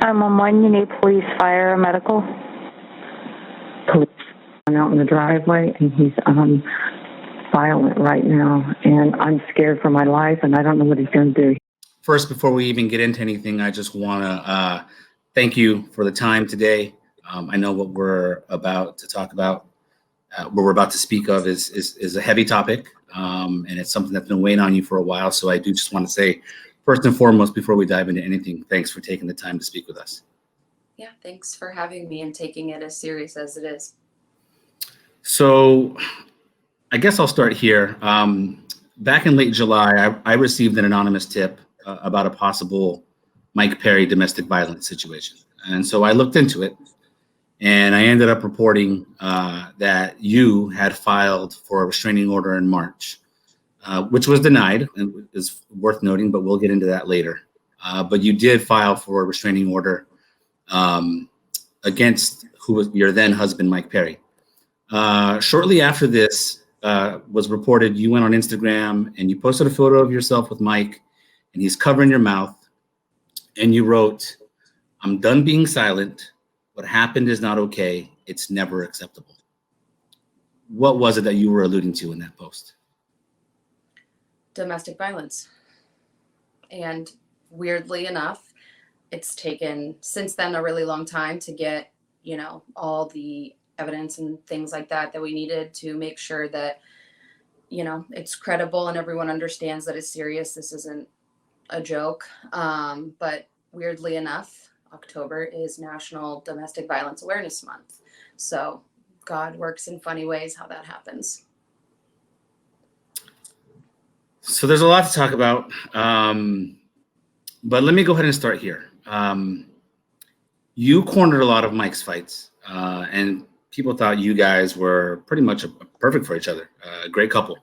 911, you need police, fire, medical? Police out in the driveway, and he's violent right now, and I'm scared for my life, and I don't know what he's going to do. First, before we even get into anything, I just want to thank you for the time today. I know what we're about to talk about, what we're about to speak of is a heavy topic, and it's something that's been weighing on you for a while. So I do just want to say, first and foremost, before we dive into anything, thanks for taking the time to speak with us. Yeah, thanks for having me and taking it as serious as it is. So I guess I'll start here. Back in late July, I received an anonymous tip about a possible Mike Perry domestic violence situation. And so I looked into it, and I ended up reporting that you had filed for a restraining order in March, which was denied, and is worth noting, but we'll get into that later. But you did file for a restraining order against who was your then husband, Mike Perry. Shortly after this was reported, you went on Instagram and you posted a photo of yourself with Mike, and he's covering your mouth, and you wrote, "I'm done being silent. What happened is not okay. It's never acceptable." What was it that you were alluding to in that post? Domestic violence. And weirdly enough, it's taken since then a really long time to get, all the evidence and things like that we needed to make sure that, it's credible and everyone understands that it's serious. This isn't a joke. But weirdly enough, October is National Domestic Violence Awareness Month. So God works in funny ways how that happens. So there's a lot to talk about. But let me go ahead and start here. You cornered a lot of Mike's fights, and people thought you guys were pretty much perfect for each other, a great couple.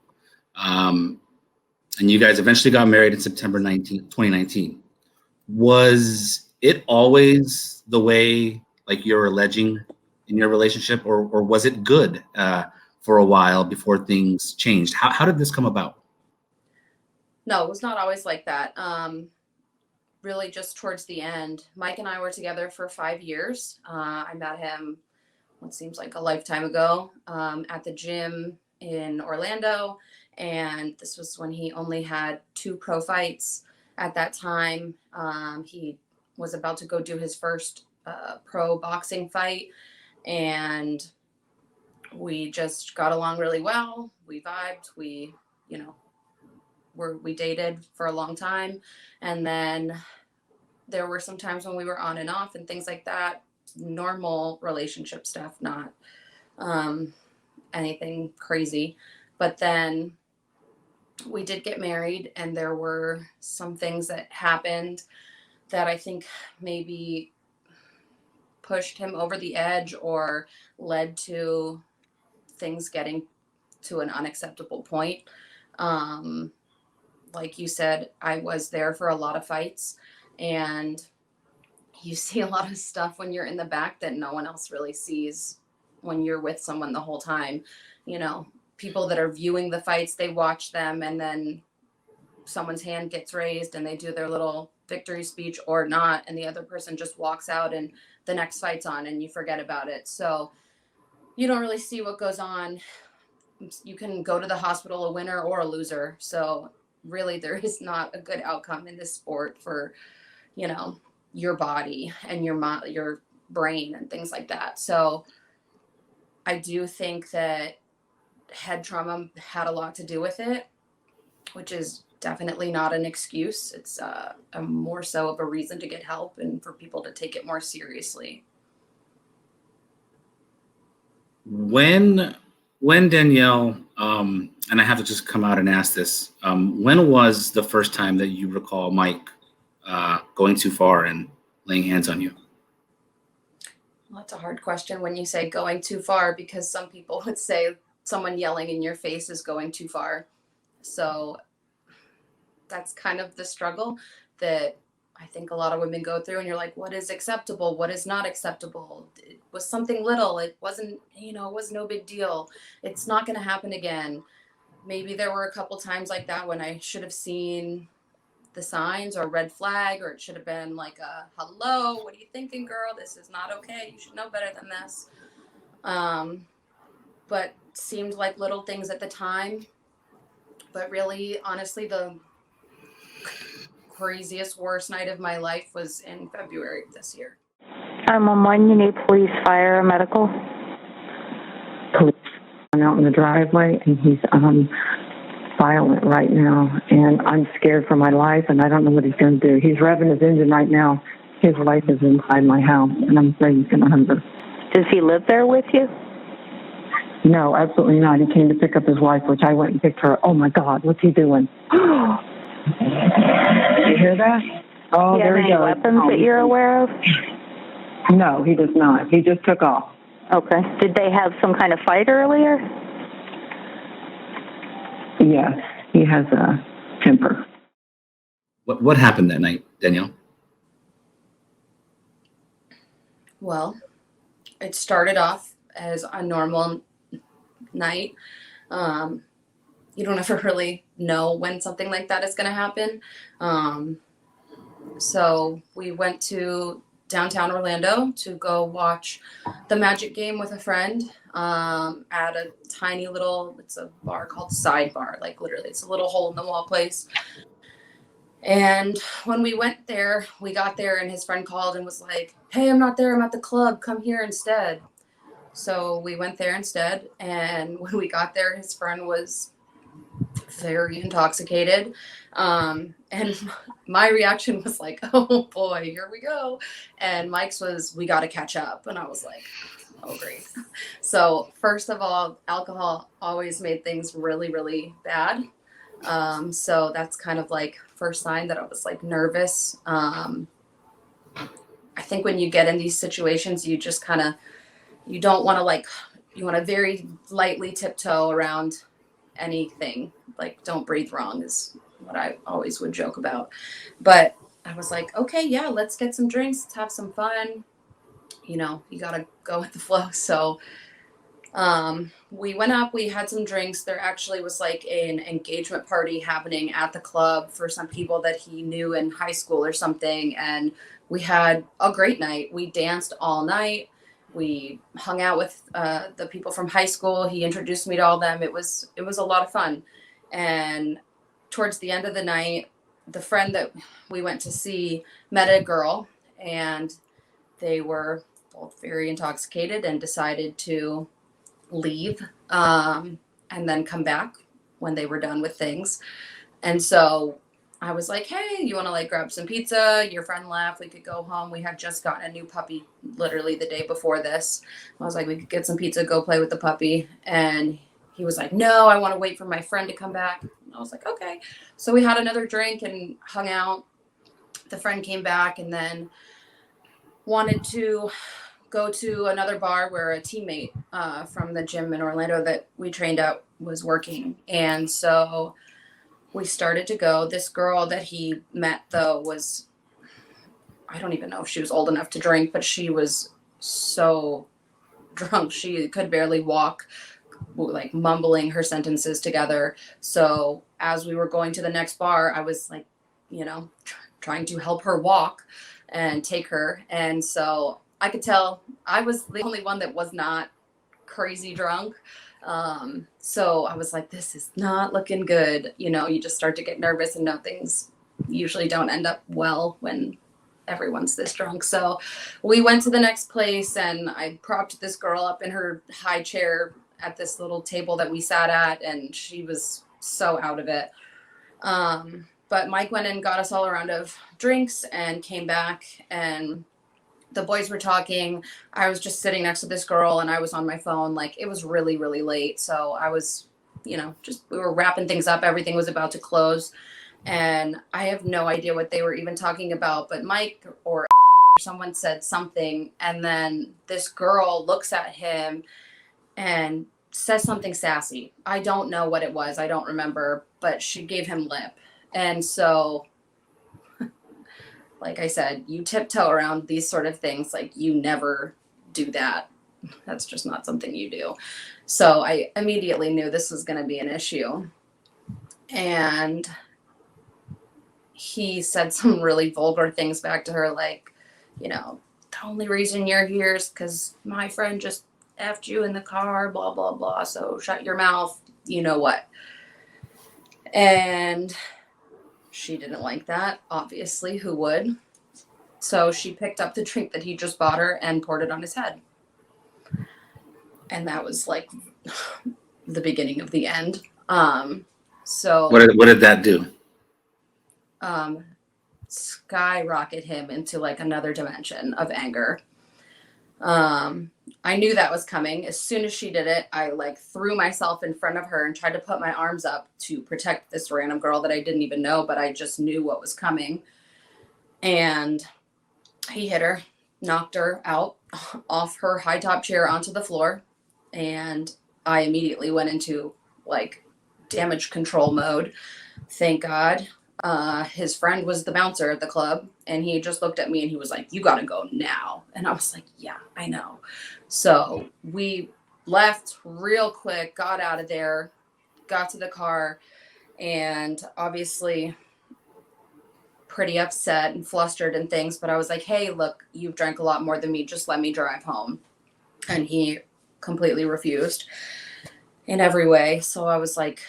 And you guys eventually got married in September 2019. Was it always the way, like you're alleging, in your relationship, or was it good for a while before things changed? How did this come about? No, it was not always like that. Really just towards the end. Mike and I were together for 5 years. I met him what seems like a lifetime ago at the gym in Orlando. And this was when he only had 2 pro fights at that time. He was about to go do his first pro boxing fight. And we just got along really well. We vibed. We dated for a long time. And then there were some times when we were on and off and things like that, normal relationship stuff, not anything crazy. But then we did get married, and there were some things that happened that I think maybe pushed him over the edge or led to things getting to an unacceptable point. Like you said, I was there for a lot of fights, and you see a lot of stuff when you're in the back that no one else really sees when you're with someone the whole time. People that are viewing the fights, they watch them, and then someone's hand gets raised and they do their little victory speech or not, and the other person just walks out and the next fight's on and you forget about it. So you don't really see what goes on. You can go to the hospital a winner or a loser. So really there is not a good outcome in this sport for, your body and your brain and things like that. So I do think that head trauma had a lot to do with it, which is definitely not an excuse. It's a more so of a reason to get help and for people to take it more seriously. When Danielle, and I have to just come out and ask this, when was the first time that you recall Mike going too far and laying hands on you? Well, that's a hard question when you say going too far, because some people would say someone yelling in your face is going too far. So that's kind of the struggle that I think a lot of women go through, and you're like, what is acceptable? What is not acceptable? It was something little. It wasn't, it was no big deal. It's not going to happen again. Maybe there were a couple times like that when I should have seen the signs or red flag, or it should have been like a hello, what are you thinking, girl? This is not okay. You should know better than this. But seemed like little things at the time. But really, honestly, the craziest, worst night of my life was in February of this year. 911, you need police, fire, medical? Police out in the driveway, and he's violent right now, and I'm scared for my life, and I don't know what he's going to do. He's revving his engine right now. His wife is inside my house, and I'm afraid he's going to hurt her. Does he live there with you? No, absolutely not. He came to pick up his wife, which I went and picked her. Oh, my God, what's he doing? Did you hear that? Oh, there he goes. Any weapons that you're aware of? No, he does not. He just took off. Okay. Did they have some kind of fight earlier? Yes, he has a temper. What happened that night, Danielle? Well, it started off as a normal night. You don't ever really know when something like that is going to happen. So we went to downtown Orlando to go watch the Magic game with a friend at a tiny little, it's a bar called Sidebar. Like literally it's a little hole in the wall place. And when we went there, we got there and his friend called and was like, hey, I'm not there. I'm at the club. Come here instead. So we went there instead. And when we got there, his friend was very intoxicated. And my reaction was like, oh boy, here we go. And Mike's was, we got to catch up. And I was like, oh, great. So first of all, alcohol always made things really, really bad. So that's kind of like first sign that I was like nervous. I think when you get in these situations, you just kind of, you don't want to like, you want to very lightly tiptoe around anything. Like don't breathe wrong is what I always would joke about. But I was like, okay, yeah, let's get some drinks. Let's have some fun. You know, you got to go with the flow. So we went up, we had some drinks. There actually was like an engagement party happening at the club for some people that he knew in high school or something. And we had a great night. We danced all night. We hung out with the people from high school. He introduced me to all of them. It was a lot of fun. And towards the end of the night, the friend that we went to see met a girl, and they were both very intoxicated and decided to leave and then come back when they were done with things. And so I was like, hey, you want to like grab some pizza? Your friend left. We could go home. We had just gotten a new puppy literally the day before this. I was like, we could get some pizza, go play with the puppy. And he was like, no, I want to wait for my friend to come back. And I was like, okay. So we had another drink and hung out. The friend came back and then wanted to go to another bar where a teammate from the gym in Orlando that we trained at was working. And so we started to go. This girl that he met, though, was, I don't even know if she was old enough to drink, but she was so drunk. She could barely walk, like mumbling her sentences together. So as we were going to the next bar, I was like, you know, trying to help her walk and take her. And so I could tell I was the only one that was not crazy drunk. So I was like, this is not looking good. You know, you just start to get nervous and know things usually don't end up well when everyone's this drunk. So we went to the next place and I propped this girl up in her high chair at this little table that we sat at, and she was so out of it. But Mike went and got us all a round of drinks and came back, and the boys were talking. I was just sitting next to this girl and I was on my phone. Like it was really, really late. So I was, you know, we were wrapping things up. Everything was about to close. And I have no idea what they were even talking about, but Mike or someone said something. And then this girl looks at him and says something sassy. I don't know what it was. I don't remember, but she gave him lip. And so, like I said, you tiptoe around these sort of things. Like you never do that. That's just not something you do. So I immediately knew this was going to be an issue. And he said some really vulgar things back to her, like, the only reason you're here is because my friend just effed you in the car, blah, blah, blah. So shut your mouth, you know what. And she didn't like that, obviously. Who would? So she picked up the drink that he just bought her and poured it on his head. And that was like the beginning of the end. So What did that do? skyrocket him into like another dimension of anger. I knew that was coming. As soon as she did it, I like threw myself in front of her and tried to put my arms up to protect this random girl that I didn't even know, but I just knew what was coming. And he hit her, knocked her out off her high top chair onto the floor. And I immediately went into like damage control mode. Thank God. His friend was the bouncer at the club, and he just looked at me and he was like, "You got to go now." And I was like, "Yeah, I know." So we left real quick, got out of there, got to the car, and obviously pretty upset and flustered and things. But I was like, "Hey, look, you've drank a lot more than me. Just let me drive home." And he completely refused in every way. So I was like,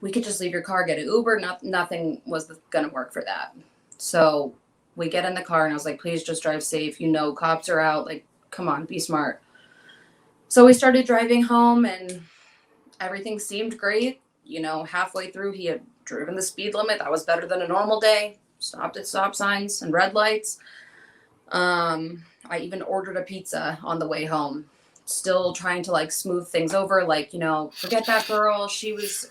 we could just leave your car, get an Uber. Nothing was going to work for that. So we get in the car and I was like, please just drive safe. Cops are out. Like, come on, be smart. So we started driving home and everything seemed great. Halfway through, he had driven the speed limit. That was better than a normal day. Stopped at stop signs and red lights. I even ordered a pizza on the way home. Still trying to like smooth things over, like, forget that girl. She was,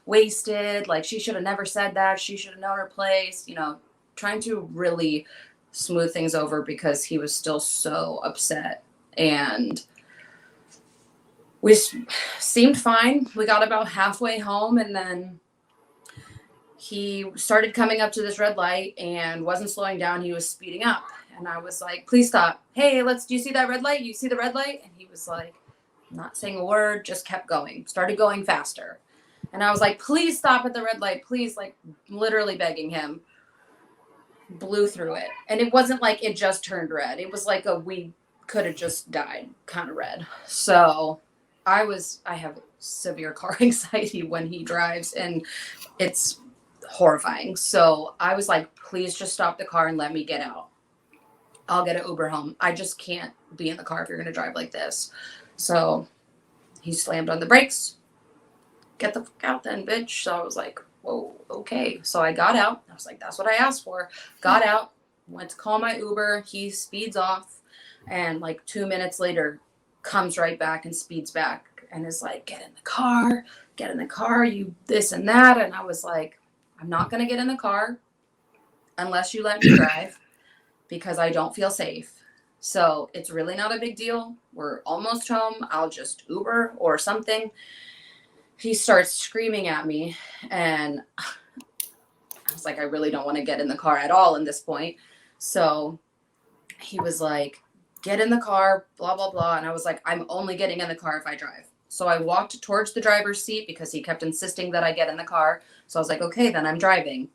wasted. Like, she should have never said that. She should have known her place, trying to really smooth things over because he was still so upset. And we seemed fine. We got about halfway home and then he started coming up to this red light and wasn't slowing down. He was speeding up. And I was like, please stop. Hey, do you see that red light? You see the red light? And he was like, not saying a word, just kept going, started going faster. And I was like, please stop at the red light. Please, like literally begging him. Blew through it. And it wasn't like it just turned red. It was like we could have just died kind of red. So I have severe car anxiety when he drives and it's horrifying. So I was like, please just stop the car and let me get out. I'll get an Uber home. I just can't be in the car if you're going to drive like this. So he slammed on the brakes. Get the fuck out then, bitch. So I was like, whoa, okay. So I got out. I was like, that's what I asked for. Got out, went to call my Uber. He speeds off. And like 2 minutes later, comes right back and speeds back. And is like, get in the car, you this and that. And I was like, I'm not going to get in the car unless you let me drive. Because I don't feel safe. So it's really not a big deal. We're almost home. I'll just Uber or something. He starts screaming at me. And I was like, I really don't want to get in the car at all in this point. So he was like, get in the car, blah, blah, blah. And I was like, I'm only getting in the car if I drive. So I walked towards the driver's seat because he kept insisting that I get in the car. So I was like, okay, then I'm driving.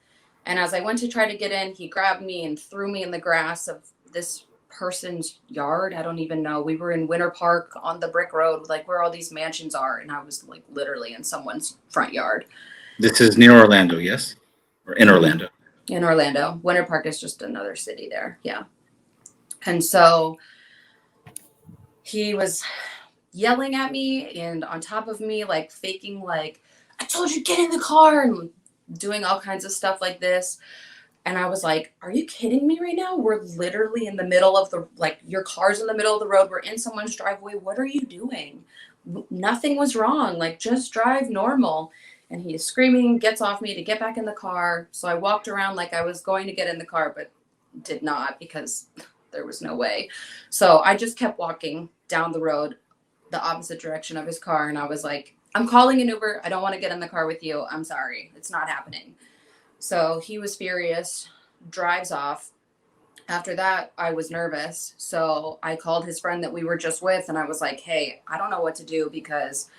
And as I went to try to get in, he grabbed me and threw me in the grass of this person's yard. I don't even know. We were in Winter Park on the brick road, like where all these mansions are. And I was like literally in someone's front yard. This is near Orlando, yes? Or in Orlando? In Orlando. Winter Park is just another city there. Yeah. And so he was yelling at me and on top of me, like faking, like, I told you get in the car, and doing all kinds of stuff like this. And I was like, are you kidding me right now? We're literally in the middle of your car's in the middle of the road. We're in someone's driveway. What are you doing? Nothing was wrong. Like, just drive normal. And he is screaming, gets off me to get back in the car. So I walked around like I was going to get in the car, but did not because there was no way. So I just kept walking down the road, the opposite direction of his car. And I was like, I'm calling an Uber. I don't want to get in the car with you. I'm sorry. It's not happening. So he was furious, drives off. After that, I was nervous. So I called his friend that we were just with. And I was like, hey, I don't know what to do because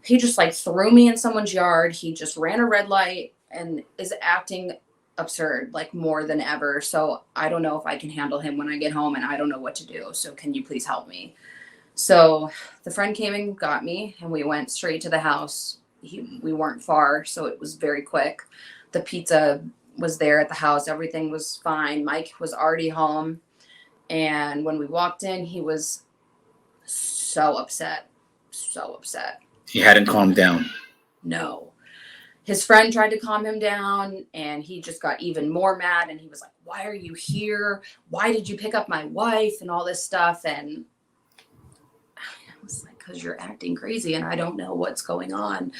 he just like threw me in someone's yard. He just ran a red light and is acting absurd, like more than ever. So I don't know if I can handle him when I get home, and I don't know what to do. So can you please help me? So the friend came and got me, and we went straight to the house. We weren't far, so it was very quick. The pizza was there at the house. Everything was fine. Mike was already home. And when we walked in, he was so upset. So upset. He hadn't calmed down. No. His friend tried to calm him down, and he just got even more mad. And he was like, why are you here? Why did you pick up my wife? And all this stuff. And I was like, because you're acting crazy and I don't know what's going on.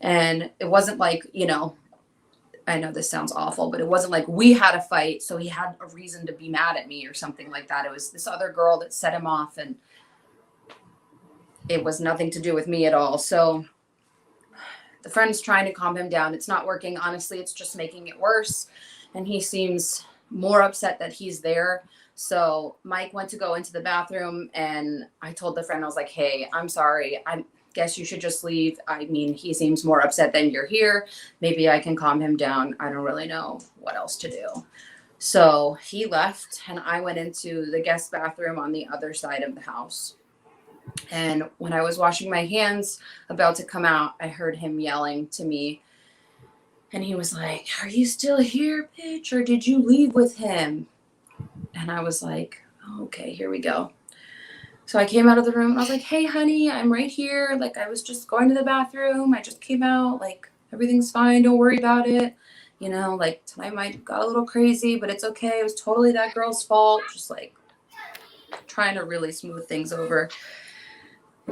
And it wasn't like, I know this sounds awful, but it wasn't like we had a fight, so he had a reason to be mad at me or something like that. It was this other girl that set him off, and it was nothing to do with me at all. So the friend's trying to calm him down. It's not working. Honestly, it's just making it worse. And he seems more upset that he's there. So Mike went to go into the bathroom, and I told the friend, I was like, hey, I'm sorry. I guess you should just leave. I mean, he seems more upset than you're here. Maybe I can calm him down. I don't really know what else to do. So he left, and I went into the guest bathroom on the other side of the house. And when I was washing my hands, about to come out, I heard him yelling to me. And he was like, are you still here, bitch? Or did you leave with him? And I was like, oh, okay, here we go. So I came out of the room, and I was like, hey, honey, I'm right here. Like, I was just going to the bathroom. I just came out. Like, everything's fine. Don't worry about it. Like, tonight might got a little crazy, but it's okay. It was totally that girl's fault. Just, like, trying to really smooth things over.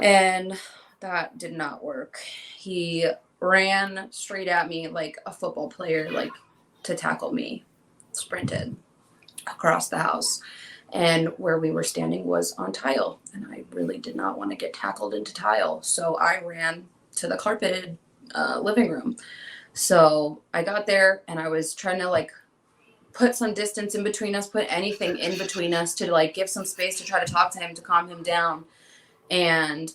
And that did not work. He ran straight at me like a football player, like, to tackle me. Sprinted across the house. And where we were standing was on tile. And I really did not want to get tackled into tile. So I ran to the carpeted living room. So I got there, and I was trying to, like, put some distance in between us, put anything in between us to, like, give some space to try to talk to him, to calm him down. And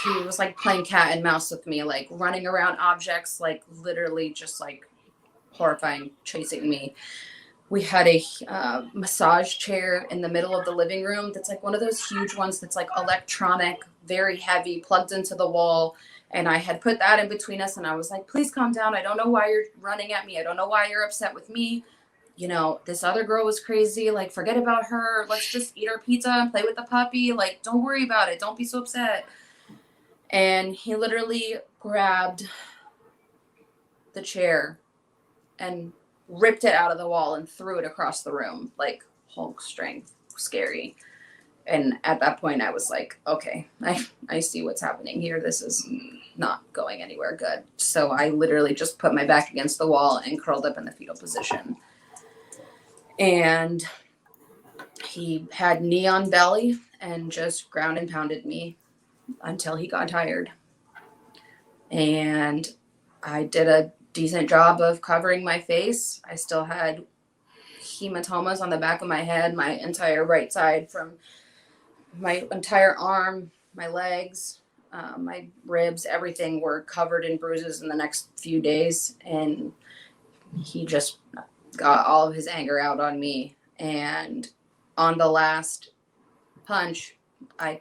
he was, like, playing cat and mouse with me, like, running around objects, like, literally just, like, horrifying, chasing me. We had a massage chair in the middle of the living room that's, like, one of those huge ones that's, like, electronic, very heavy, plugged into the wall. And I had put that in between us, and I was like, please calm down. I don't know why you're running at me. I don't know why you're upset with me. This other girl was crazy. Like, forget about her. Let's just eat our pizza and play with the puppy. Like, don't worry about it. Don't be so upset. And he literally grabbed the chair and ripped it out of the wall and threw it across the room, like Hulk strength, scary. And at that point, I was like, okay, I see what's happening here. This is not going anywhere good. So I literally just put my back against the wall and curled up in the fetal position. And he had knee on belly and just ground and pounded me until he got tired. And I did a decent job of covering my face. I still had hematomas on the back of my head, my entire right side, from my entire arm, my legs, my ribs, everything were covered in bruises in the next few days. And he just got all of his anger out on me. And on the last punch, I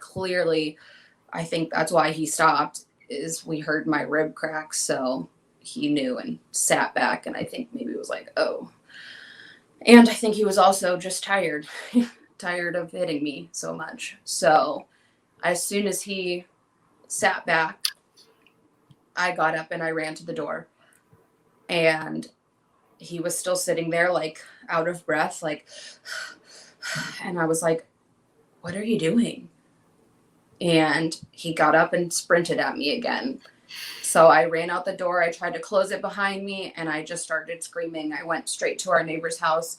think that's why he stopped, is we heard my rib crack. So he knew and sat back, and I think maybe it was like, oh. And I think he was also just tired of hitting me so much. So as soon as he sat back, I got up and I ran to the door. And he was still sitting there, like, out of breath, like, and I was like, what are you doing? And he got up and sprinted at me again. So I ran out the door. I tried to close it behind me, and I just started screaming. I went straight to our neighbor's house.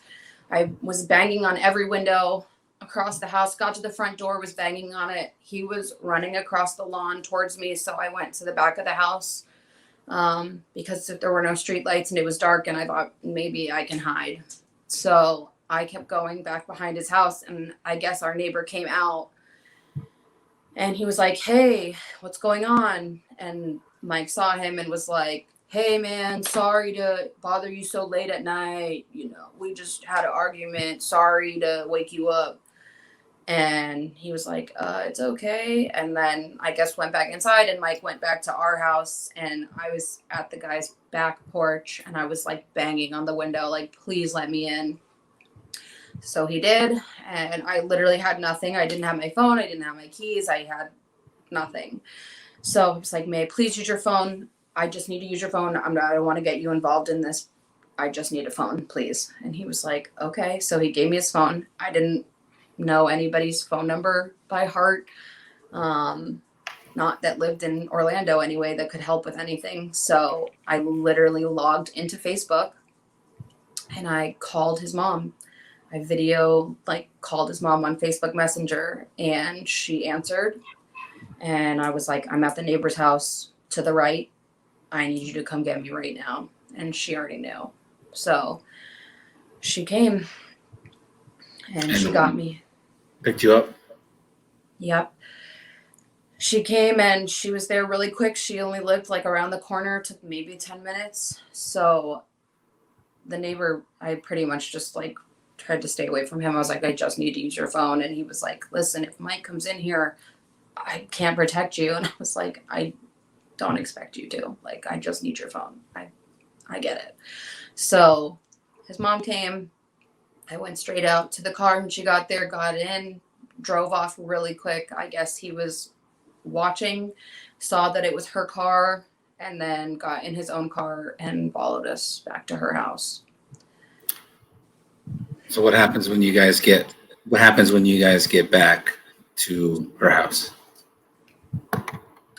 I was banging on every window across the house, got to the front door, was banging on it. He was running across the lawn towards me. So I went to the back of the house because there were no street lights and it was dark, and I thought maybe I can hide. So I kept going back behind his house, and I guess our neighbor came out, and he was like, hey, what's going on? And Mike saw him and was like, hey man, sorry to bother you so late at night. You know, we just had an argument. Sorry to wake you up. And he was like, it's okay. And then I guess went back inside, and Mike went back to our house, and I was at the guy's back porch, and I was like banging on the window, like, please let me in. So he did. And I literally had nothing. I didn't have my phone. I didn't have my keys. I had nothing. So I was like, may I please use your phone? I just need to use your phone. I don't want to get you involved in this. I just need a phone, please. And he was like, okay. So he gave me his phone. I didn't know anybody's phone number by heart. Not that lived in Orlando anyway, that could help with anything. So I literally logged into Facebook and I called his mom. I called his mom on Facebook Messenger, and she answered. And I was like, I'm at the neighbor's house to the right. I need you to come get me right now. And she already knew. So she came and she got me. Picked you up? Yep. She came and she was there really quick. She only lived like around the corner. It took maybe 10 minutes. So the neighbor, I pretty much just like tried to stay away from him. I was like, I just need to use your phone. And he was like, listen, if Mike comes in here, I can't protect you. And I was like, I don't expect you to. Like, I just need your phone. I get it. So his mom came. I went straight out to the car when she got there, got in, drove off really quick. I guess he was watching, saw that it was her car, and then got in his own car and followed us back to her house. So what happens when you guys get back to her house?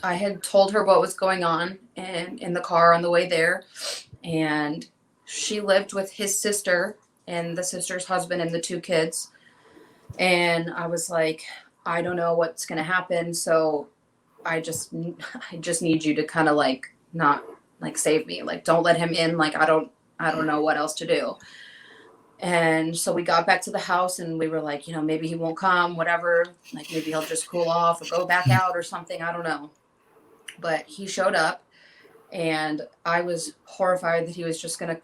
I had told her what was going on and in the car on the way there, and she lived with his sister and the sister's husband and the 2 kids. And I was like, I don't know what's going to happen. So I just need you to kind of like, not like save me. Like, don't let him in. Like, I don't know what else to do. And so we got back to the house and we were like, you know, maybe he won't come, whatever. Like, maybe he'll just cool off or go back out or something. I don't know. But he showed up, and I was horrified that he was just going to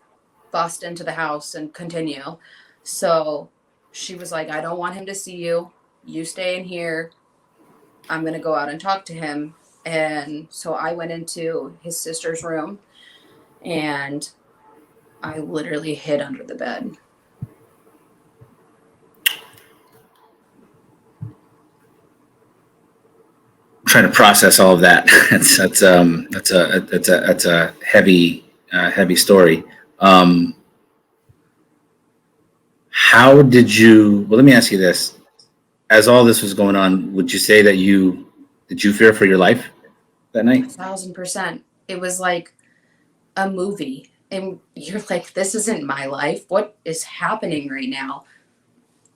bust into the house and continue. So she was like, I don't want him to see you. You stay in here. I'm going to go out and talk to him. And so I went into his sister's room, and I literally hid under the bed. Trying to process all of that. That's a heavy story. How did you? Well, let me ask you this: as all this was going on, would you say that did you fear for your life that night? 1,000%. It was like a movie, and you're like, this isn't my life. What is happening right now?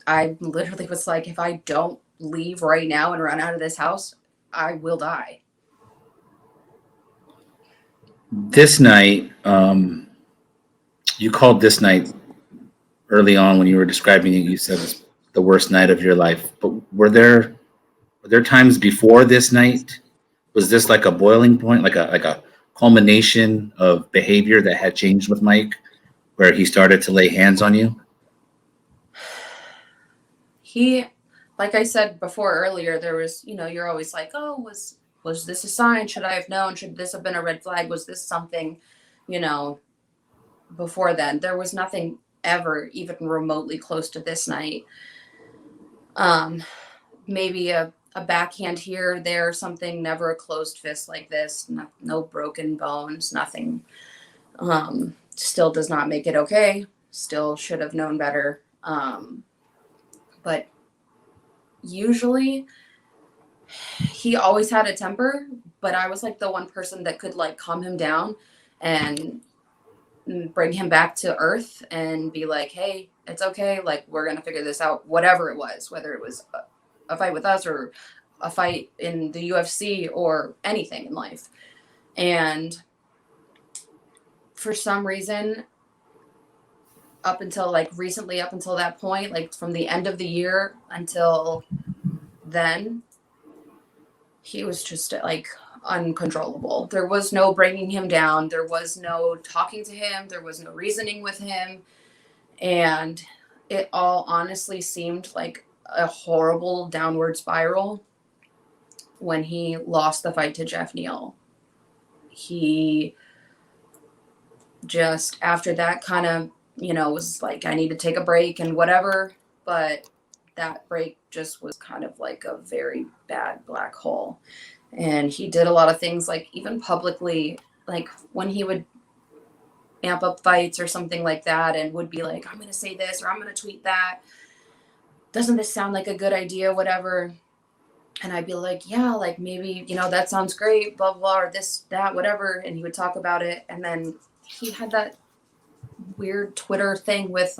I literally was like, if I don't leave right now and run out of this house, I will die. This night, you called this night early on when you were describing it. You said it was the worst night of your life. But were there times before this night? Was this like a boiling point, like a culmination of behavior that had changed with Mike, where he started to lay hands on you? He, like I said before earlier, there was, you know, you're always like, oh, was this a sign? Should I have known? Should this have been a red flag? Was this something, you know, before then? There was nothing ever even remotely close to this night. Maybe a backhand here or there, something, never a closed fist like this. No broken bones, nothing. Still does not make it okay. Still should have known better. But usually he always had a temper, but I was like the one person that could like calm him down and bring him back to earth and be like, hey, it's okay. Like, we're going to figure this out, whatever it was, whether it was a fight with us or a fight in the UFC or anything in life. And for some reason, up until like recently, up until that point, like from the end of the year until then, he was just like uncontrollable. There was no bringing him down. There was no talking to him. There was no reasoning with him. And it all honestly seemed like a horrible downward spiral when he lost the fight to Jeff Neal. He just, after that, kind of, was like, I need to take a break and whatever. But that break just was kind of like a very bad black hole. And he did a lot of things, like even publicly, like when he would amp up fights or something like that and would be like, I'm going to say this or I'm going to tweet that. Doesn't this sound like a good idea? Whatever. And I'd be like, yeah, like maybe, that sounds great, blah, blah, or this, that, whatever. And he would talk about it. And then he had that weird Twitter thing with,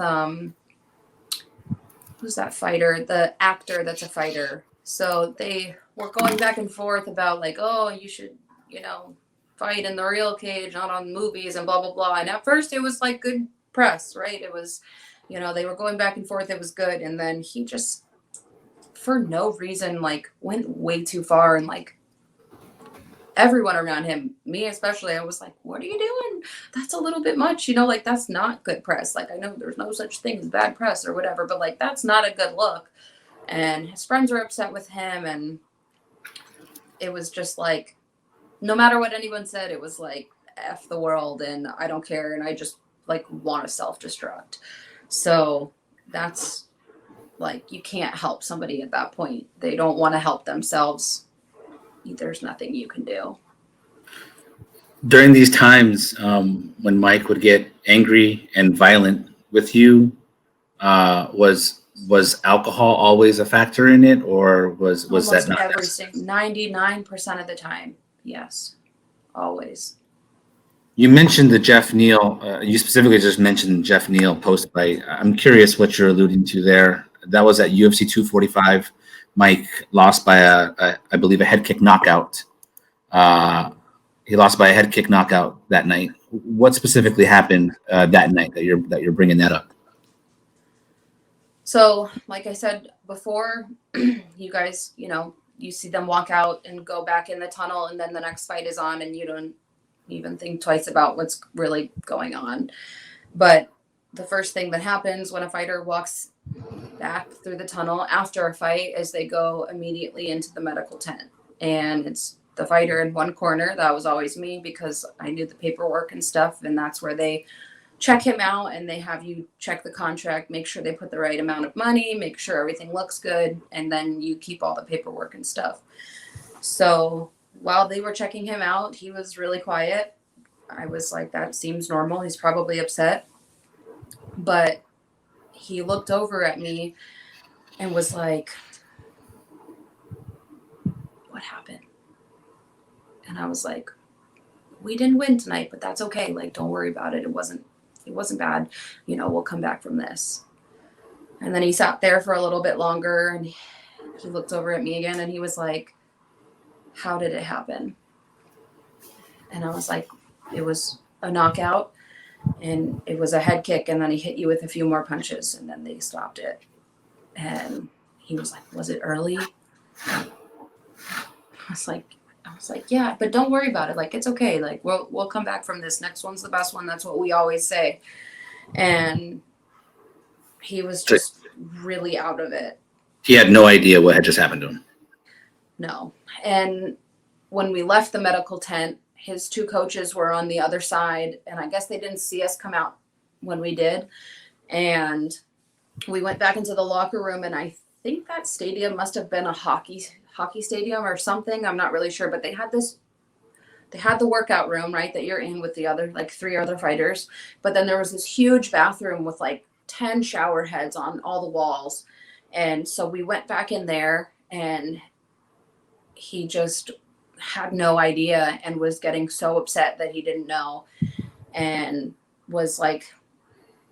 who's that fighter? The actor that's a fighter. So they were going back and forth about like, oh, you should, fight in the real cage, not on movies and blah, blah, blah. And at first it was like good press, right? It was, they were going back and forth. It was good. And then he just, for no reason, like went way too far. And like everyone around him, me especially, I was like, what are you doing? That's a little bit much, like that's not good press. Like I know there's no such thing as bad press or whatever, but like that's not a good look. And his friends were upset with him. And it was just like, no matter what anyone said, it was like, F the world and I don't care. And I just like want to self-destruct. So that's like, you can't help somebody at that point. They don't want to help themselves. There's nothing you can do. During these times, when Mike would get angry and violent with you, was alcohol always a factor in it, or was Almost that not? Every 99% of the time, yes, always. You mentioned the Jeff Neal. You specifically just mentioned Jeff Neal post fight. I'm curious what you're alluding to there. That was at UFC 245. Mike lost by I believe a head kick knockout. He lost by a head kick knockout that night. What specifically happened that night that you're bringing that up? So, like I said before, you guys, you see them walk out and go back in the tunnel, and then the next fight is on, and you don't even think twice about what's really going on. But the first thing that happens when a fighter walks back through the tunnel after a fight is they go immediately into the medical tent. And it's the fighter in one corner. That was always me because I knew the paperwork and stuff. And that's where they check him out and they have you check the contract, make sure they put the right amount of money, make sure everything looks good. And then you keep all the paperwork and stuff. So while they were checking him out, he was really quiet. I was like, that seems normal. He's probably upset. But he looked over at me and was like, what happened? And I was like, we didn't win tonight, but that's okay. Like, don't worry about it. It wasn't bad. We'll come back from this. And then he sat there for a little bit longer and he looked over at me again and he was like, how did it happen? And I was like, it was a knockout and it was a head kick. And then he hit you with a few more punches and then they stopped it. And he was like, was it early? I was like, yeah, but don't worry about it. Like, it's okay. Like, we'll come back from this. Next one's the best one. That's what we always say. And he was just really out of it. He had no idea what had just happened to him. No. And when we left the medical tent, his two coaches were on the other side. And I guess they didn't see us come out when we did. And we went back into the locker room. And I think that stadium must have been a hockey stadium or something. I'm not really sure, but they had the workout room, right, that you're in with the other, like 3 other fighters. But then there was this huge bathroom with like 10 shower heads on all the walls. And so we went back in there and he just had no idea and was getting so upset that he didn't know and was like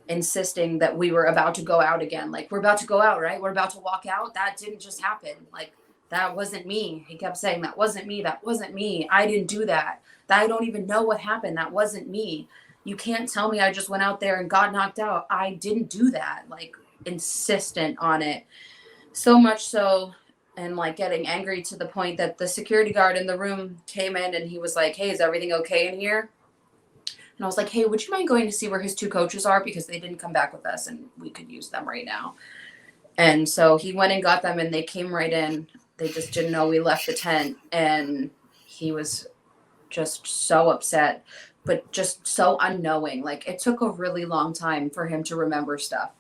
insisting that we were about to go out again. Like, we're about to go out, right? We're about to walk out. That didn't just happen. Like, that wasn't me. He kept saying, that wasn't me. That wasn't me. I didn't do that. I don't even know what happened. That wasn't me. You can't tell me I just went out there and got knocked out. I didn't do that. Like, insistent on it. So much so and like getting angry to the point that the security guard in the room came in and he was like, "Hey, is everything okay in here?" And I was like, "Hey, would you mind going to see where his 2 coaches are? Because they didn't come back with us and we could use them right now." And so he went and got them and they came right in. They just didn't know we left the tent. And he was just so upset, but just so unknowing. Like, it took a really long time for him to remember stuff.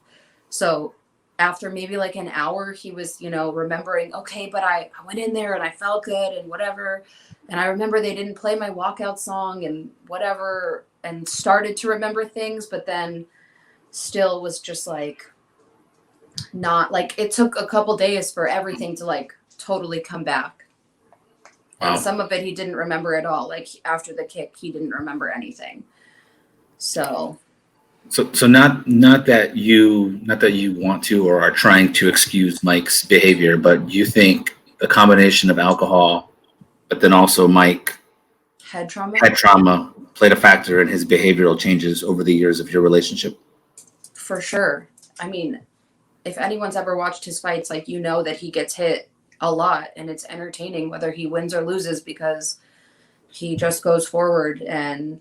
So after maybe like an hour, he was, remembering, okay, but I went in there and I felt good and whatever. And I remember they didn't play my walkout song and whatever, and started to remember things, but then still was just like, not like, it took a couple days for everything to like totally come back. Wow. And some of it he didn't remember at all. Like after the kick, he didn't remember anything. So not that you want to or are trying to excuse Mike's behavior, but you think the combination of alcohol, but then also Mike head trauma played a factor in his behavioral changes over the years of your relationship? for sure. I mean, if anyone's ever watched his fights, like, that he gets hit a lot and it's entertaining whether he wins or loses because he just goes forward, and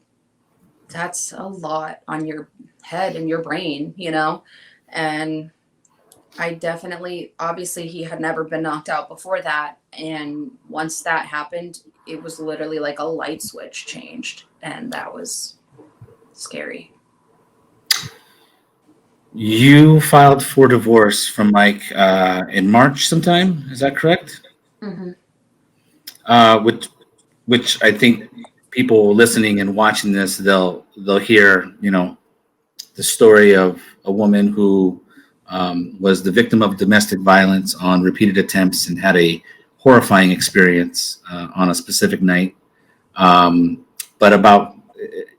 that's a lot on your head and your brain, and I definitely, obviously he had never been knocked out before that, and once that happened, it was literally like a light switch changed, and that was scary. You filed for divorce from Mike in March sometime, is that correct? Mm-hmm. Which I think people listening and watching this, they'll hear, the story of a woman who was the victim of domestic violence on repeated attempts and had a horrifying experience on a specific night. But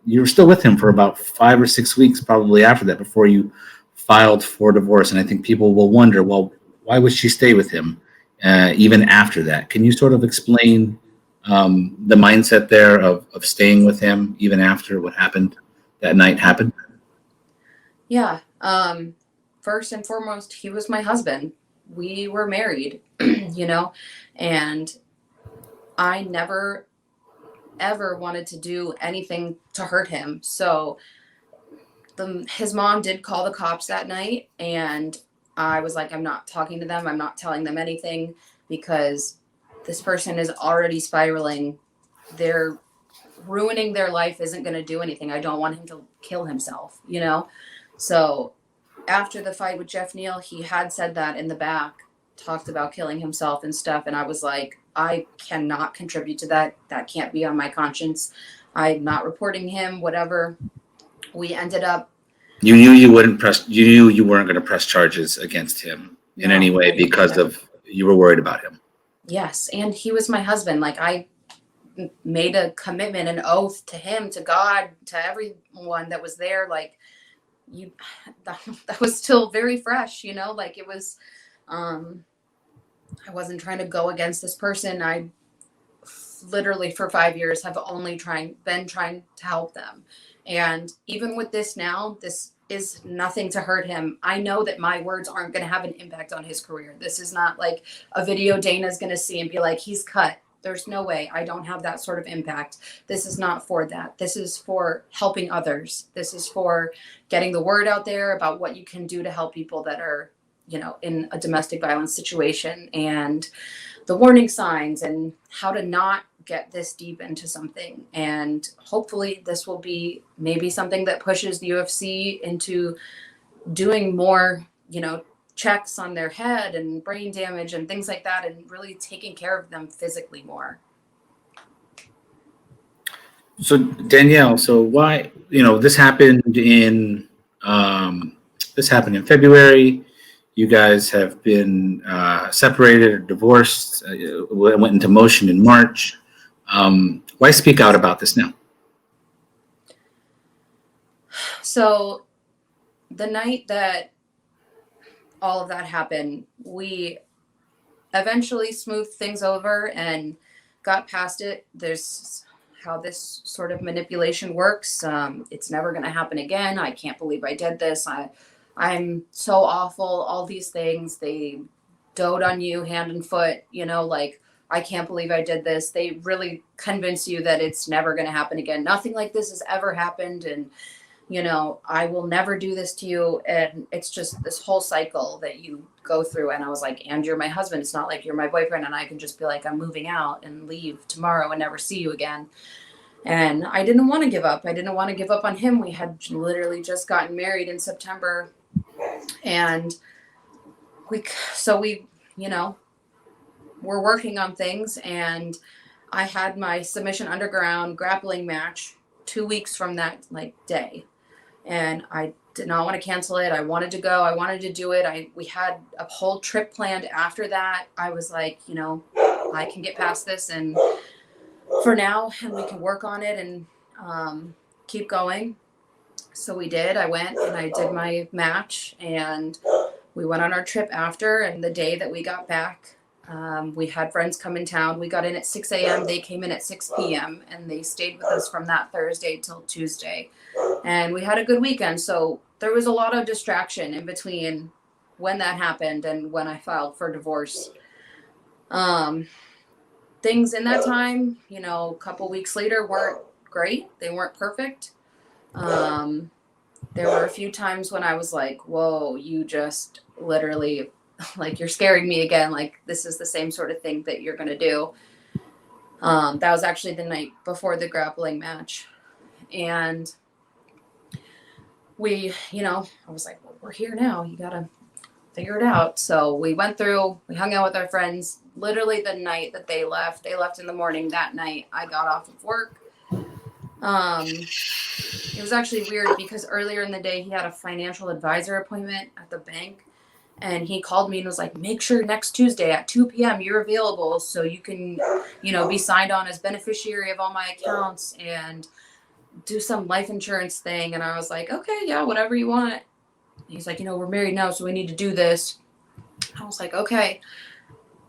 you were still with him for about 5 or 6 weeks, probably after that, before you filed for divorce. And I think people will wonder, well, why would she stay with him even after that? Can you sort of explain the mindset there of staying with him even after what happened that night happened? Yeah. First and foremost, he was my husband. We were married, and I never, ever wanted to do anything to hurt him. So his mom did call the cops that night, and I was like, I'm not talking to them. I'm not telling them anything because this person is already spiraling. They're ruining their life, isn't going to do anything. I don't want him to kill himself, So after the fight with Jeff Neal, he had said that in the back, talked about killing himself and stuff. And I was like, I cannot contribute to that. That can't be on my conscience. I'm not reporting him, whatever. We ended up. You knew you weren't going to press charges against him in any way because you were worried about him. Yes. And he was my husband. Like, I made a commitment, an oath to him, to God, to everyone that was there. Like, that was still very fresh, like it was, I wasn't trying to go against this person. I literally for 5 years have only been trying to help them. And even with this now, this is nothing to hurt him. I know that my words aren't going to have an impact on his career. This is not like a video Dana's going to see and be like, he's cut. There's no way. I don't have that sort of impact. This is not for that. This is for helping others. This is for getting the word out there about what you can do to help people that are, in a domestic violence situation, and the warning signs and how to not get this deep into something. And hopefully this will be maybe something that pushes the UFC into doing more, checks on their head and brain damage and things like that, and really taking care of them physically more. So Danielle, why, this happened in February. You guys have been separated or divorced, went into motion in March. Why speak out about this now? So the night that all of that happened, we eventually smoothed things over and got past it. There's how this sort of manipulation works. It's never going to happen again. I can't believe I did this. I'm so awful. All these things. They dote on you hand and foot, you know, like, I can't believe I did this. They really convince you that it's never going to happen again. Nothing like this has ever happened. And, you know, I will never do this to you. And it's just this whole cycle that you go through. And I was like, and you're my husband. It's not like you're my boyfriend and I can just be like, I'm moving out and leave tomorrow and never see you again. And I didn't want to give up. I didn't want to give up on him. We had literally just gotten married in September. And we, you know, we're working on things, and I had my Submission Underground grappling match 2 weeks from that like day, and I did not want to cancel it. I wanted to go. I wanted to do it. We had a whole trip planned after that. I was like, you know, I can get past this, and for now, and we can work on it and keep going. So we did. I went and I did my match, and we went on our trip after. And the day that we got back, we had friends come in town. We got in at 6 a.m. They came in at 6 p.m. and they stayed with us from that Thursday till Tuesday. And we had a good weekend. So there was a lot of distraction in between when that happened and when I filed for divorce. Things in that time, you know, a couple weeks later weren't great. They weren't perfect. There were a few times when I was like, whoa, you just literally, like, you're scaring me again. Like, this is the same sort of thing that you're going to do. That was actually the night before the grappling match. And we, you know, I was like, well, we're here now. You got to figure it out. So we went through, we hung out with our friends. Literally the night that they left in the morning. That night I got off of work. It was actually weird because earlier in the day he had a financial advisor appointment at the bank, and he called me and was like, make sure next Tuesday at 2 p.m. you're available so you can, you know, be signed on as beneficiary of all my accounts and do some life insurance thing. And I was like, okay, yeah, whatever you want. He's like, you know, we're married now, so we need to do this. I was like, okay.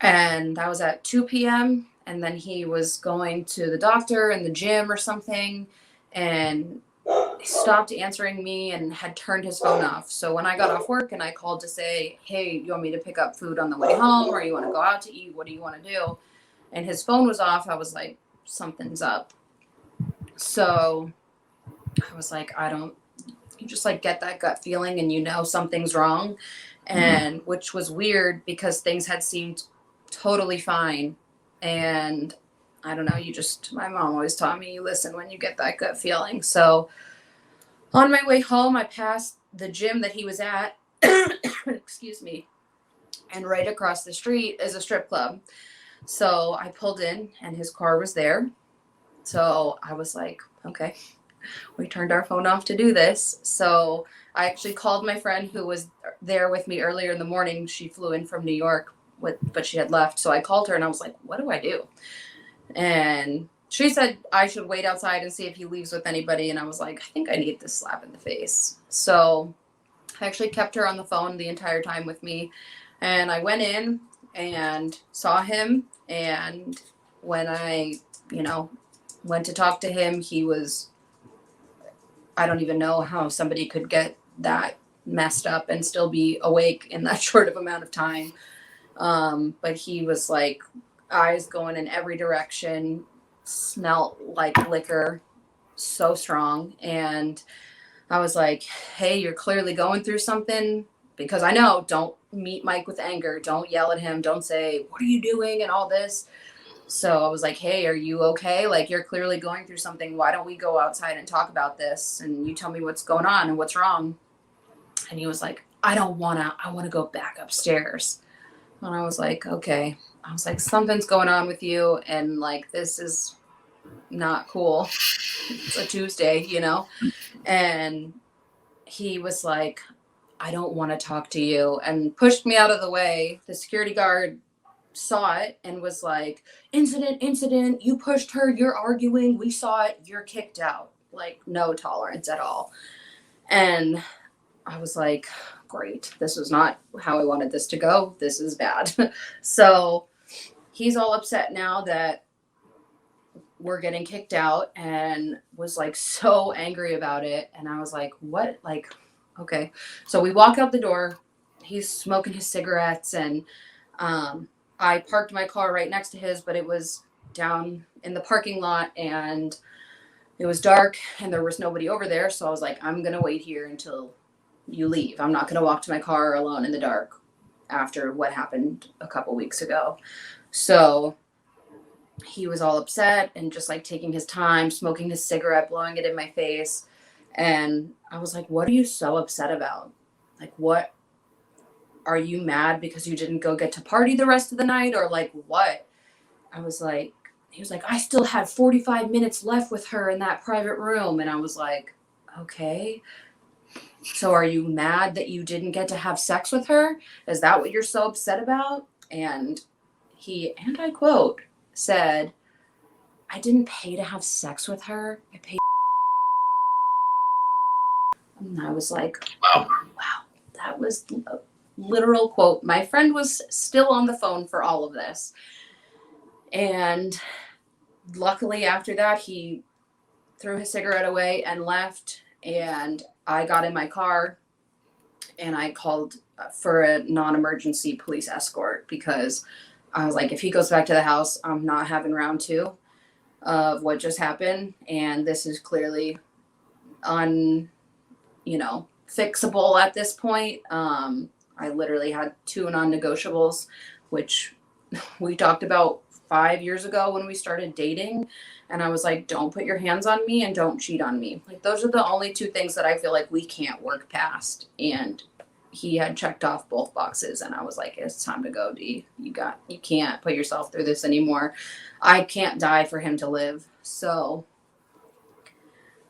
And that was at 2 p.m. And then he was going to the doctor and the gym or something, and he stopped answering me and had turned his phone off. So when I got off work and I called to say, hey, you want me to pick up food on the way home, or you want to go out to eat? What do you want to do? And his phone was off. I was like, something's up. So I was like, you just like get that gut feeling and you know something's wrong. And which was weird because things had seemed totally fine. And I don't know, my mom always taught me, you listen when you get that gut feeling. So on my way home, I passed the gym that he was at, excuse me, and right across the street is a strip club. So I pulled in and his car was there. So I was like, okay, we turned our phone off to do this. So I actually called my friend who was there with me earlier in the morning. She flew in from New York, but she had left. So I called her and I was like, what do I do? And she said I should wait outside and see if he leaves with anybody. And I was like, I think I need this slap in the face. So I actually kept her on the phone the entire time with me. And I went in and saw him. And when I, went to talk to him, he was, I don't even know how somebody could get that messed up and still be awake in that short of amount of time. But he was like, eyes going in every direction, smelled like liquor, so strong. And I was like, hey, you're clearly going through something, because I know, don't meet Mike with anger. Don't yell at him. Don't say, what are you doing? And all this. So I was like, hey, are you okay? Like, you're clearly going through something. Why don't we go outside and talk about this? And you tell me what's going on and what's wrong. And he was like, I want to go back upstairs. And I was like, okay. I was like, something's going on with you. And like, this is not cool. It's a Tuesday, And he was like, I don't want to talk to you, and pushed me out of the way. The security guard saw it and was like, incident, you pushed her, you're arguing, we saw it, you're kicked out. Like, no tolerance at all. And I was like, great, this was not how I wanted this to go. This is bad. So he's all upset now that we're getting kicked out, and was like so angry about it. And I was like, what? Like, okay. So we walk out the door, he's smoking his cigarettes, and I parked my car right next to his, but it was down in the parking lot and it was dark and there was nobody over there. So I was like, I'm going to wait here until you leave. I'm not going to walk to my car alone in the dark after what happened a couple weeks ago. So he was all upset and just like taking his time, smoking his cigarette, blowing it in my face. And I was like, what are you so upset about? Like, what are you mad because you didn't go get to party the rest of the night, or like what? I was like, he was like, I still had 45 minutes left with her in that private room. And I was like, okay. So are you mad that you didn't get to have sex with her? Is that what you're so upset about? And he, and I quote, said, I didn't pay to have sex with her. I paid. And I was like, Wow. wow, that was a literal quote. My friend was still on the phone for all of this. And luckily after that, he threw his cigarette away and left. And I got in my car and I called for a non-emergency police escort because I was like, if he goes back to the house, I'm not having round two of what just happened. And this is clearly fixable at this point. I literally had 2 non-negotiables, which we talked about 5 years ago when we started dating. And I was like, don't put your hands on me and don't cheat on me. Like, those are the only 2 things that I feel like we can't work past. And he had checked off both boxes. And I was like, it's time to go, D. You can't put yourself through this anymore. I can't die for him to live. So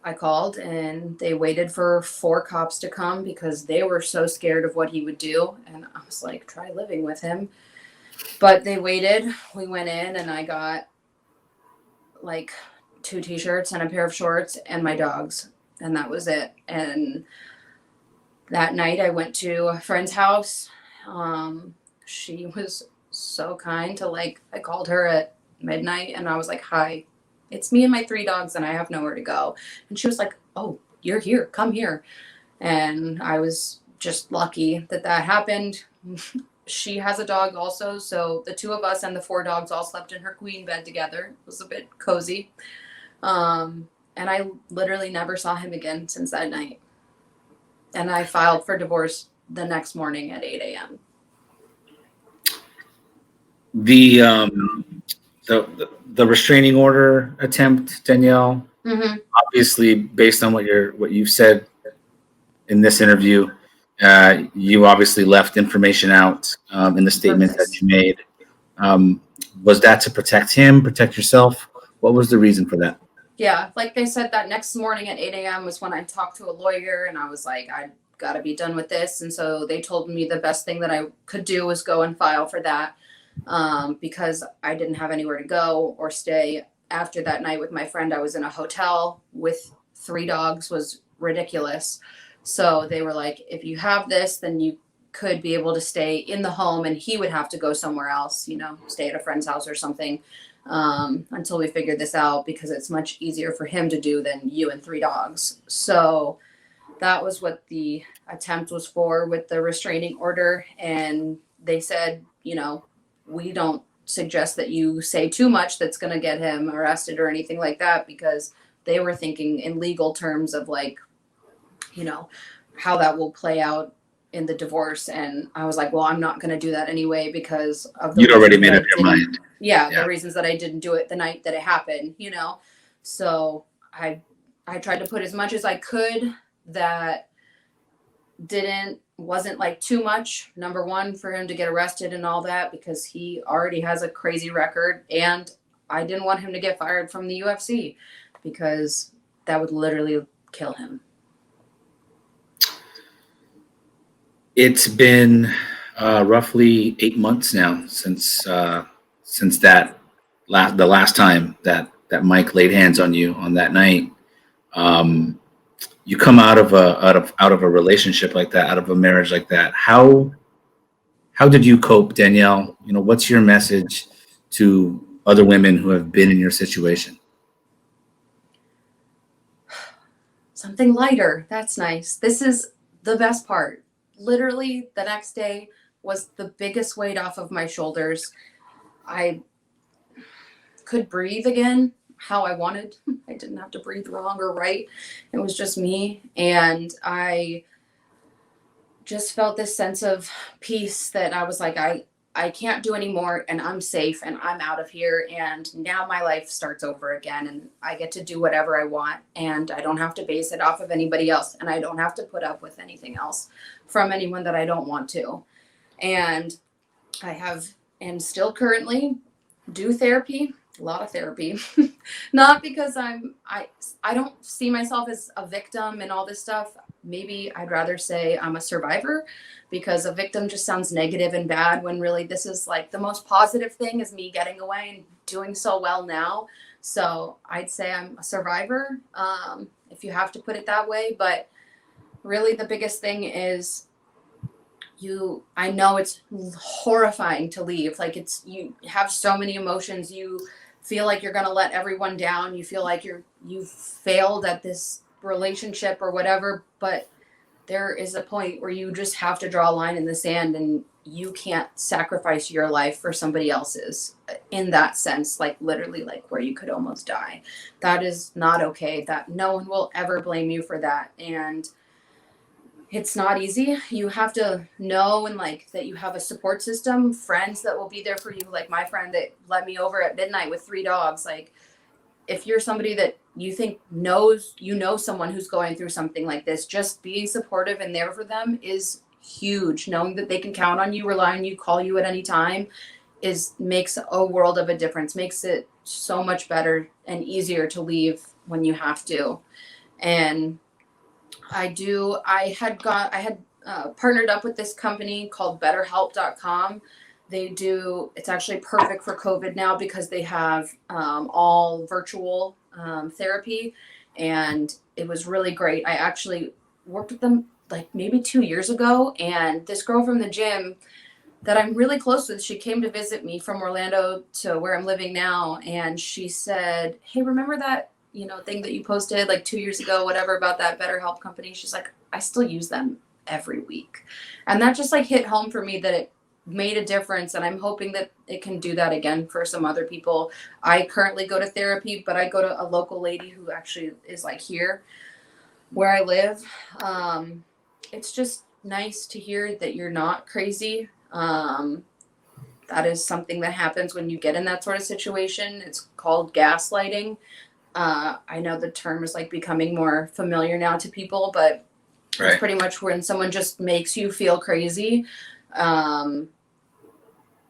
I called and they waited for 4 cops to come because they were so scared of what he would do. And I was like, try living with him. But they waited. We went in and I got like 2 t-shirts and a pair of shorts and my dogs. And that was it. And that night I went to a friend's house. She was so kind to I called her at midnight and I was like, hi, it's me and my 3 dogs and I have nowhere to go. And she was like, oh, you're here, come here. And I was just lucky that happened. She has a dog also, so the 2 of us and the 4 dogs all slept in her queen bed together. It was a bit cozy. And I literally never saw him again since that night. And I filed for divorce the next morning at 8 a.m. The restraining order attempt, Danielle. Mm-hmm. Obviously, based on what you've said in this interview, you obviously left information out in the statement that you made. Was that to protect him, protect yourself? What was the reason for that? Yeah, like they said, that next morning at 8 a.m. was when I talked to a lawyer and I was like, I got to be done with this. And so they told me the best thing that I could do was go and file for that because I didn't have anywhere to go or stay. After that night with my friend, I was in a hotel with 3 dogs, was ridiculous. So they were like, if you have this, then you could be able to stay in the home and he would have to go somewhere else, stay at a friend's house or something. Until we figured this out because it's much easier for him to do than you and 3 dogs. So that was what the attempt was for with the restraining order. And they said, we don't suggest that you say too much that's going to get him arrested or anything like that, because they were thinking in legal terms of how that will play out in the divorce. And I was like, well, I'm not going to do that anyway because of the. You'd already made up your mind. Yeah, the reasons that I didn't do it the night that it happened, So I tried to put as much as I could that wasn't too much. Number one, for him to get arrested and all that, because he already has a crazy record. And I didn't want him to get fired from the UFC because that would literally kill him. It's been roughly 8 months now since the last time that Mike laid hands on you on that night. You come out of a relationship like that, out of a marriage like that. How did you cope, Danielle? What's your message to other women who have been in your situation? Something lighter. That's nice. This is the best part. Literally the next day, was the biggest weight off of my shoulders. I could breathe again how I wanted. I didn't have to breathe wrong or right. It was just me. And I just felt this sense of peace that I was like, I can't do anymore, and I'm safe, and I'm out of here, and now my life starts over again, and I get to do whatever I want, and I don't have to base it off of anybody else, and I don't have to put up with anything else from anyone that I don't want to. And I have, and still currently do therapy, a lot of therapy. Not because I don't see myself as a victim and all this stuff. Maybe I'd rather say I'm a survivor, because a victim just sounds negative and bad, when really this is like the most positive thing is me getting away and doing so well now. So I'd say I'm a survivor, if you have to put it that way. But really the biggest thing is, I know it's horrifying to leave. Like, you have so many emotions. You feel like you're going to let everyone down. You feel like you've failed at this relationship or whatever, but there is a point where you just have to draw a line in the sand, and you can't sacrifice your life for somebody else's, in that sense, like literally, like where you could almost die. That is not okay. That no one will ever blame you for that. And it's not easy. You have to know, and like that you have a support system, friends that will be there for you. Like my friend that let me over at midnight with 3 dogs. Like, if you're somebody that you think knows, someone who's going through something like this, just being supportive and there for them is huge. Knowing that they can count on you, rely on you, call you at any time makes a world of a difference, makes it so much better and easier to leave when you have to. And I had partnered up with this company called BetterHelp.com. It's actually perfect for COVID now, because they have all virtual therapy, and it was really great. I actually worked with them like maybe 2 years ago, and this girl from the gym that I'm really close with, she came to visit me from Orlando to where I'm living now, and she said, "Hey, remember that thing that you posted like 2 years ago, whatever, about that BetterHelp company?" She's like, "I still use them every week." And that just like hit home for me, that it made a difference. And I'm hoping that it can do that again for some other people. I currently go to therapy, but I go to a local lady who actually is like here where I live. It's just nice to hear that you're not crazy. That is something that happens when you get in that sort of situation. It's called gaslighting. I know the term is like becoming more familiar now to people, but It's pretty much when someone just makes you feel crazy,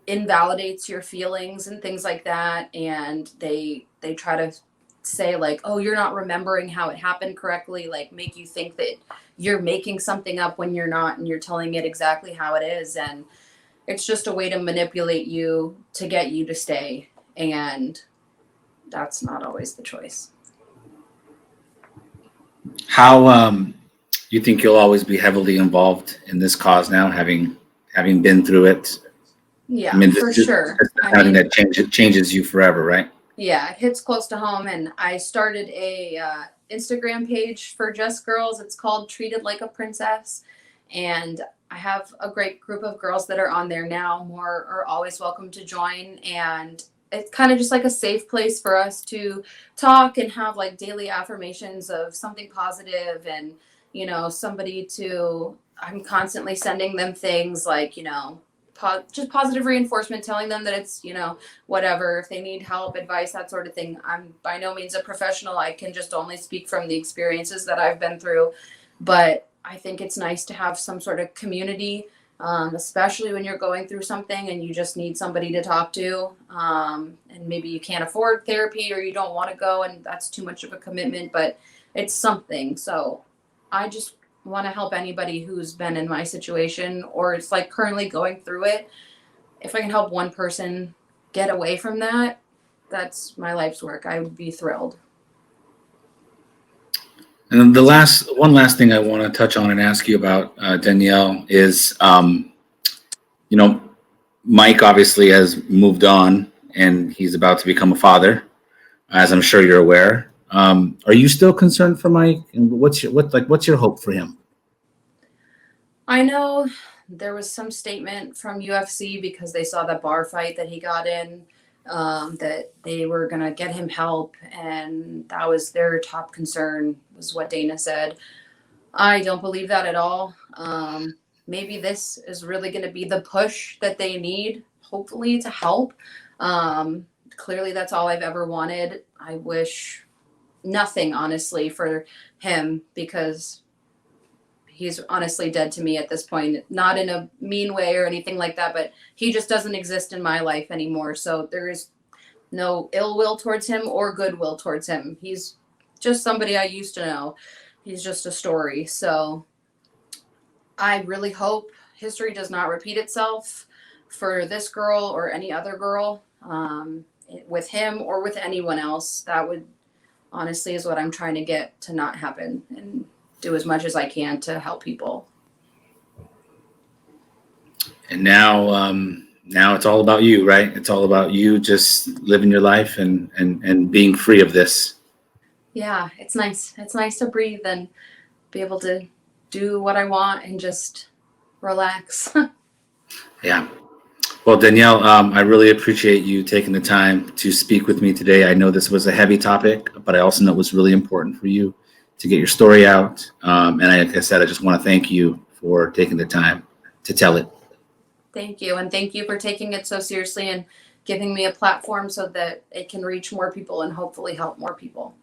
invalidates your feelings and things like that, and they try to say like, "Oh, you're not remembering how it happened correctly," like make you think that you're making something up when you're not, and you're telling it exactly how it is. And it's just a way to manipulate you to get you to stay, and that's not always the choice. How you think you'll always be heavily involved in this cause now, having been through it? Yeah, I mean, for sure. Something that changes you forever, right? Yeah, it hits close to home. And I started a Instagram page for just girls. It's called Treated Like a Princess. And I have a great group of girls that are on there now. More are always welcome to join. And it's kind of just like a safe place for us to talk and have like daily affirmations of something positive, and, somebody I'm constantly sending them things like, just positive reinforcement, telling them that it's, whatever, if they need help, advice, that sort of thing. I'm by no means a professional. I can just only speak from the experiences that I've been through. But I think it's nice to have some sort of community, especially when you're going through something and you just need somebody to talk to. And maybe you can't afford therapy, or you don't want to go, and that's too much of a commitment, but it's something. So I just want to help anybody who's been in my situation, or it's like currently going through it. If I can help one person get away from that, that's my life's work. I would be thrilled. And the one last thing I want to touch on and ask you about, Danielle, is, Mike obviously has moved on, and he's about to become a father, as I'm sure you're aware. Are you still concerned for Mike? And what's your hope for him? I know there was some statement from UFC because they saw that bar fight that he got in, that they were going to get him help. And that was their top concern, was what Dana said. I don't believe that at all. Maybe this is really going to be the push that they need, hopefully, to help. Clearly, that's all I've ever wanted. I wish nothing, honestly, for him, because he's honestly dead to me at this point. Not in a mean way or anything like that, but he just doesn't exist in my life anymore. So there is no ill will towards him or goodwill towards him. He's just somebody I used to know. He's just a story. So I really hope history does not repeat itself for this girl or any other girl, with him or with anyone else. That would honestly is what I'm trying to get to not happen, and do as much as I can to help people. And now it's all about you, right? It's all about you just living your life and being free of this. Yeah, it's nice. It's nice to breathe and be able to do what I want and just relax. Yeah. Well, Danielle, I really appreciate you taking the time to speak with me today. I know this was a heavy topic, but I also know it was really important for you to get your story out. And like I said, I just want to thank you for taking the time to tell it. Thank you. And thank you for taking it so seriously and giving me a platform so that it can reach more people and hopefully help more people.